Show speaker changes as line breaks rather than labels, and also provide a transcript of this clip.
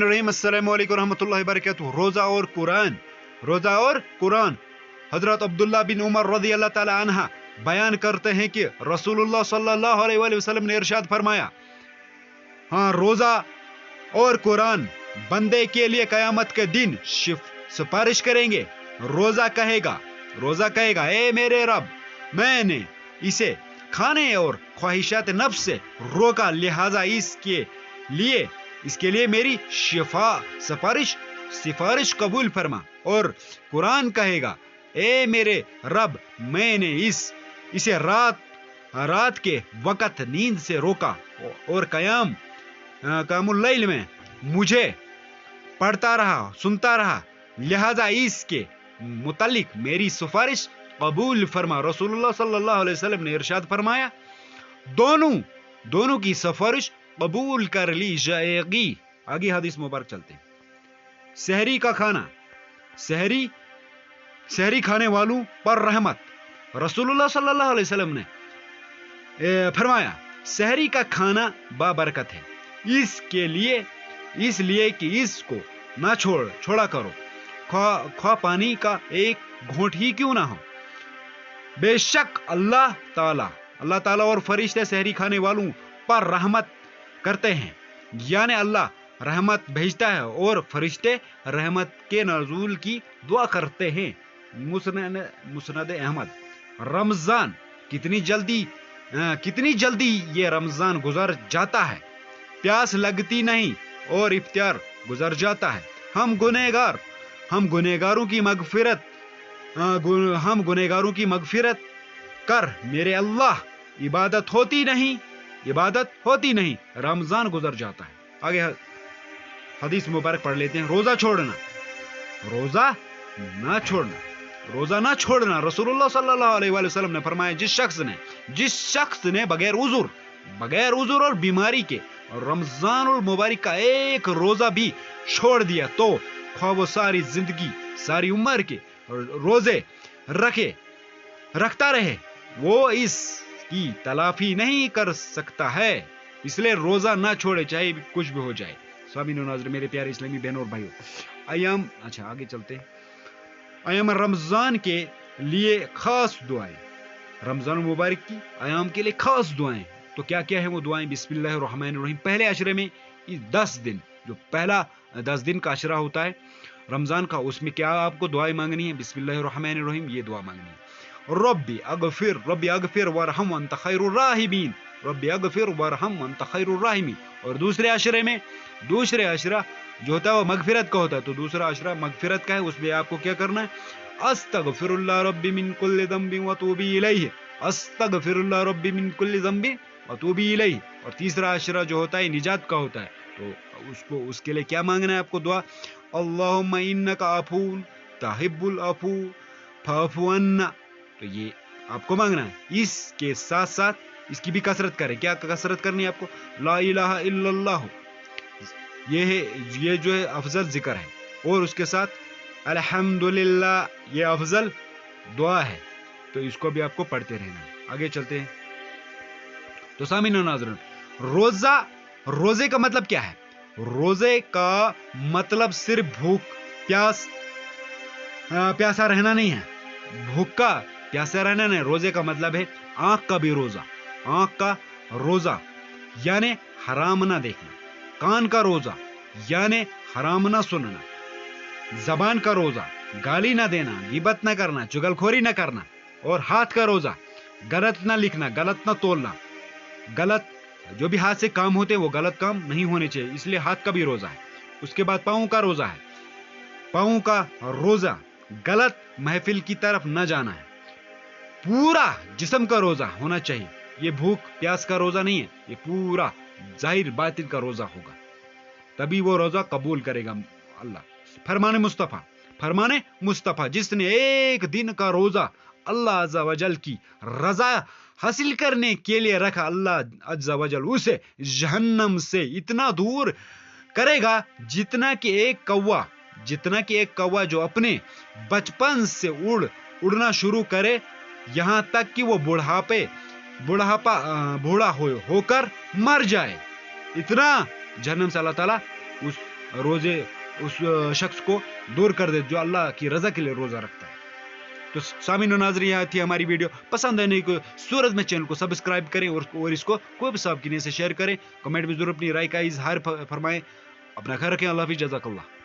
रहीम अस्सलाम वालेकुम रहमतुल्लाहि वबरकातुहू। रोज़ा और कुरान। हजरत अब्दुल्ला बिन उमर रज़ी अल्लाह ताला अन्हा बयान करते हैं कि रसूलुल्लाह सल्लल्लाहु अलैहि वसल्लम ने इरशाद फरमाया, हाँ, रोज़ा और कुरान बंदे के लिए क़यामत के दिन सिफारिश करेंगे। रोज़ा कहेगा, ए मेरे रब, मैंने इसे खाने और ख्वाहिशात नफ्स से रोका, लिहाजा इसके लिए मेरी सिफारिश कबूल फरमा। और कुरान कहेगा, ए मेरे रब, मैंने इसे रात के वक़्त नींद से रोका और क़यामुल लैल में मुझे पढ़ता रहा, सुनता रहा, लिहाजा इसके मुतालिक मेरी सिफारिश कबूल फरमा। रसूलुल्लाह सल्लल्लाहु अलैहि वसल्लम ने इरशाद फरमाया, दोनों की सिफारिश कबूल कर ली जाएगी। आगे हदीस मुबारक चलते हैं। सहरी का खाना, सहरी खाने वालों पर रहमत। रसूलुल्लाह सल्लल्लाहु अलैहि वसल्लम ने फरमाया, सहरी का खाना बाबरकत है, इसलिए कि इसको ना छोड़ा करो, ख्वा पानी का एक घूंट ही क्यों ना हो। बेशक अल्लाह ताला और फरिश्ते सहरी खाने वालों पर रहमत करते हैं, यानी अल्लाह रहमत भेजता है और फरिश्ते रहमत के नज़ूल की दुआ करते हैं। मुस्नद अहमद। रमजान, कितनी जल्दी ये रमजान गुजर जाता है, प्यास लगती नहीं और इफ्तार गुजर जाता है। हम गुनहगारों की मगफिरत कर मेरे अल्लाह, इबादत होती नहीं, रमजान गुजर जाता है। आगे हदीस मुबारक पढ़ लेते हैं। रोजा ना छोड़ना। रसूलुल्लाह सल्लल्लाहु अलैहि वसल्लम ने फरमाया, जिस शख्स ने बगैर उज़ुर और बीमारी के रमजानुल मुबारक का एक रोजा भी छोड़ दिया, तो ख्वाह वो सारी उम्र के रोजे रखता रहे, वो इसकी तलाफी नहीं कर सकता है। इसलिए रोजा ना छोड़े, चाहे कुछ भी हो जाए। स्वामी नाज़रीन, मेरे प्यारे इस्लामी बहनों और भाइयों, आगे चलते हैं। अय्याम रमजान के लिए खास दुआएं। रमजान मुबारक की अय्याम के लिए खास दुआएं, तो क्या क्या है वो दुआएं? बिस्मिल्लाहिर्रहमानिर्रहीम। पहले अशरे में 10 दिन, जो पहला 10 दिन का अशरा होता है रमजान का, उसमें क्या आपको दुआएं मांगनी है? बिस्मिल्लाहिर्रहमानिर्रहीम, ये दुआ मांगनी है। रब्बी अगफिर वरहम वअंत खैरुर राहिमीन, रब्बी अगफिर वरहम वअंत खैरुर राहिमीन। और दूसरे अशरा जो होता है वो मगफिरत का होता है, तो दूसरा अशरा मगफिरत का है, उसमें आपको क्या करना है? अस्तगफिरुल्लाह रब्बी मिन कुल्लि ज़ंबिन व तूबी इलैहि, अस्तगफिरुल्लाह रब्बी मिन कुल्लि ज़ंबिन व तूबी इलैहि। और तीसरा अशरा जो होता है निजात का होता है, तो उसके लिए क्या मांगना है आपको? दुआ, अल्लाहुम्मा इन्नका अफून तुहिब्बुल अफू फअफु अन्ना। तो ये आपको मांगना है। इसके साथ साथ इसकी भी कसरत करें। क्या कसरत करनी है आपको? ला इलाहा इल्लल्लाह, ये जो है अफजल जिक्र है, और उसके साथ अल्हम्दुलिल्लाह, ये अफजल दुआ है, तो इसको भी आपको पढ़ते रहना है। आगे चलते हैं। तो सामीन नाज़रीन, रोजे का मतलब क्या है? रोजे का मतलब सिर्फ प्यासा रहना नहीं है, भूखा प्यासा रहना नहीं। रोजे का मतलब है आंख का रोजा यानी हराम ना देखना, कान का रोजा यानी हराम ना सुनना, जबान का रोजा गाली ना देना, गिबत ना करना, चुगलखोरी ना करना, और हाथ का रोजा गलत ना लिखना, गलत ना तोलना, गलत जो भी हाथ से काम होते हैं वो गलत काम नहीं होने चाहिए, इसलिए हाथ का भी रोजा है। उसके बाद पाँव का रोजा है, पाँव का रोजा गलत महफिल की तरफ न जाना है। पूरा जिस्म का रोजा होना चाहिए, ये भूख प्यास का रोजा नहीं है, ये पूरा जाहिर बातिन का रोजा होगा, तभी वो रोजा कबूल करेगा अल्लाह। फरमाने मुस्तफा, जिसने एक दिन का रोजा अल्लाह अज़्ज़ा वजल की रजा हासिल करने के लिए रखा, अल्लाह अज़्ज़ा वजल उसे जहन्नम से इतना दूर करेगा जितना कि एक कौवा जो अपने बचपन से उड़ना शुरू करे, यहाँ तक कि वो बूढ़ा होकर मर जाए, इतना जहन्नम से अल्लाह ताला روزے اس شخص کو دور کر دے جو اللہ کی رضا کے لیے روزہ رکھتا ہے. تو سامعین و ناظرین یہاں تھی ہماری ویڈیو. پسند آنے کو صورت میں چینل کو سبسکرائب کریں اور اس کو کوئی بھی صاحب کی سے شیئر کریں. کمنٹ میں ضرور اپنی رائے کا اظہار فرمائیں. اپنا خیال رکھیں. اللہ حافظ. جزاک اللہ.